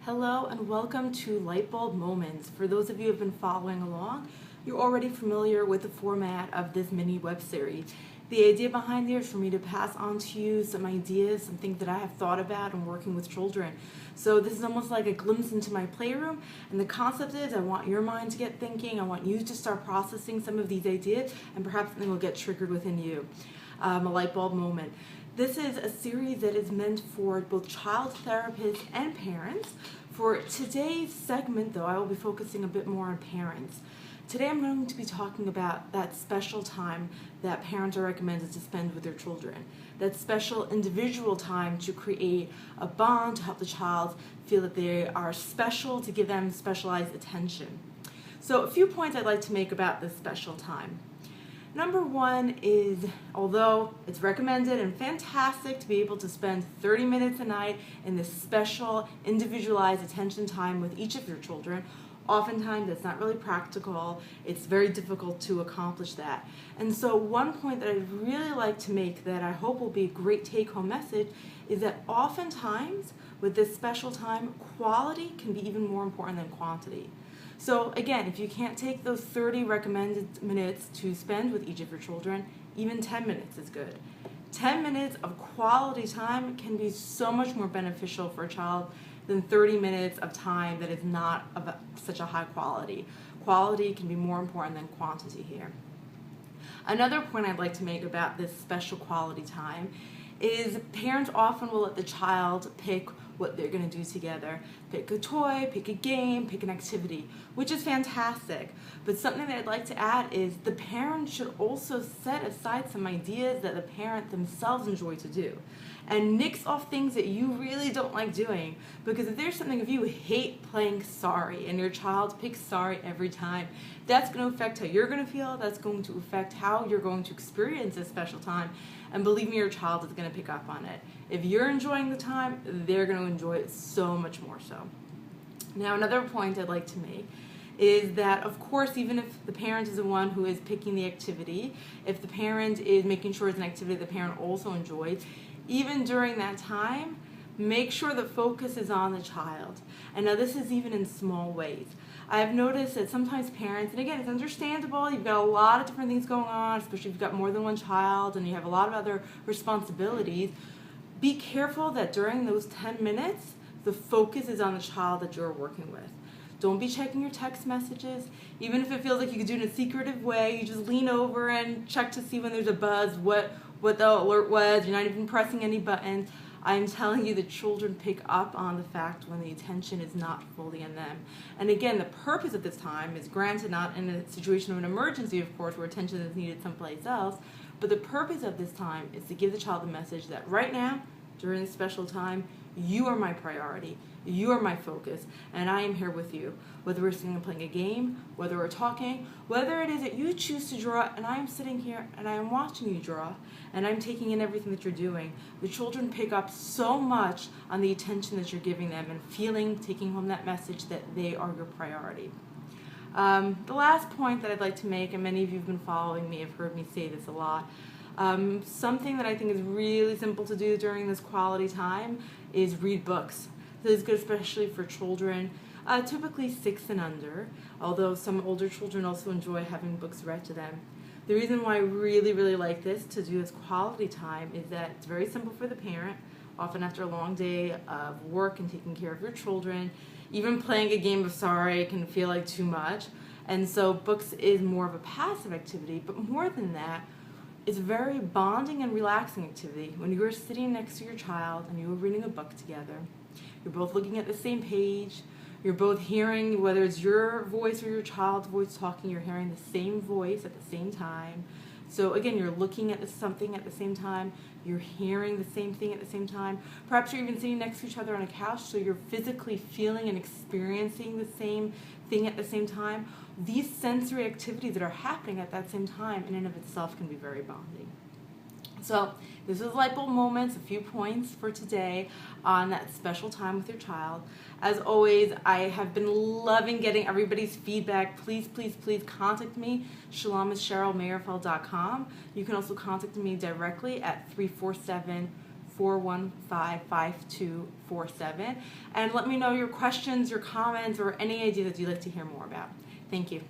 Hello and welcome to Lightbulb Moments. For those of you who have been following along, you're already familiar with the format of this mini web series. The idea behind here is for me to pass on to you some ideas, some things that I have thought about in working with children. So this is almost like a glimpse into my playroom, and the concept is I want your mind to get thinking, I want you to start processing some of these ideas, and perhaps something will get triggered within you. A light bulb moment. This is a series that is meant for both child therapists and parents. For today's segment, though, I will be focusing a bit more on parents. Today I'm going to be talking about that special time that parents are recommended to spend with their children. That special individual time to create a bond, to help the child feel that they are special, to give them specialized attention. So a few points I'd like to make about this special time. Number one is, although it's recommended and fantastic to be able to spend 30 minutes a night in this special individualized attention time with each of your children, oftentimes it's not really practical. It's very difficult to accomplish that. And so one point that I'd really like to make that I hope will be a great take-home message is that oftentimes with this special time, quality can be even more important than quantity. So again, if you can't take those 30 recommended minutes to spend with each of your children, even 10 minutes is good. 10 minutes of quality time can be so much more beneficial for a child than 30 minutes of time that is not of such a high quality. Quality can be more important than quantity here. Another point I'd like to make about this special quality time is parents often will let the child pick what they're going to do together. Pick a toy, pick a game, pick an activity, which is fantastic. But something that I'd like to add is the parent should also set aside some ideas that the parent themselves enjoy to do. And nix off things that you really don't like doing. Because if there's something, if you hate playing sorry and your child picks sorry every time, that's going to affect how you're going to feel, that's going to affect how you're going to experience this special time. And believe me, your child is going to pick up on it. If you're enjoying the time, they're going to enjoy it so much more so. Now, another point I'd like to make is that, of course, even if the parent is the one who is picking the activity, if the parent is making sure it's an activity the parent also enjoys, even during that time, make sure the focus is on the child. And now this is even in small ways. I've noticed that sometimes parents, and again, it's understandable, you've got a lot of different things going on, especially if you've got more than one child and you have a lot of other responsibilities. Be careful that during those 10 minutes, the focus is on the child that you're working with. Don't be checking your text messages. Even if it feels like you could do it in a secretive way, you just lean over and check to see when there's a buzz, what the alert was. You're not even pressing any buttons. I'm telling you, the children pick up on the fact when the attention is not fully in them. And again, the purpose of this time is, granted, not in a situation of an emergency, of course, where attention is needed someplace else, but the purpose of this time is to give the child the message that right now, during this special time, you are my priority, you are my focus, and I am here with you. Whether we're sitting and playing a game, whether we're talking, whether it is that you choose to draw, and I am sitting here and I am watching you draw, and I'm taking in everything that you're doing. The children pick up so much on the attention that you're giving them and taking home that message that they are your priority. The last point that I'd like to make, and many of you have been following me, have heard me say this a lot, something that I think is really simple to do during this quality time is read books. This is good especially for children, typically 6 and under, although some older children also enjoy having books read to them. The reason why I really, really like this, to do this quality time, is that it's very simple for the parent. Often after a long day of work and taking care of your children, even playing a game of sorry can feel like too much. And so books is more of a passive activity, but more than that, it's a very bonding and relaxing activity. When you are sitting next to your child and you are reading a book together, you're both looking at the same page, you're both hearing, whether it's your voice or your child's voice talking, you're hearing the same voice at the same time. So again, you're looking at something at the same time, you're hearing the same thing at the same time. Perhaps you're even sitting next to each other on a couch, so you're physically feeling and experiencing the same thing at the same time. These sensory activities that are happening at that same time in and of itself can be very bonding. So this is Lightbulb Moments, a few points for today on that special time with your child. As always, I have been loving getting everybody's feedback. Please, please, please contact me, shalom@cherylmayerfeld.com. You can also contact me directly at 347 415-5247. And let me know your questions, your comments, or any idea that you'd like to hear more about. Thank you.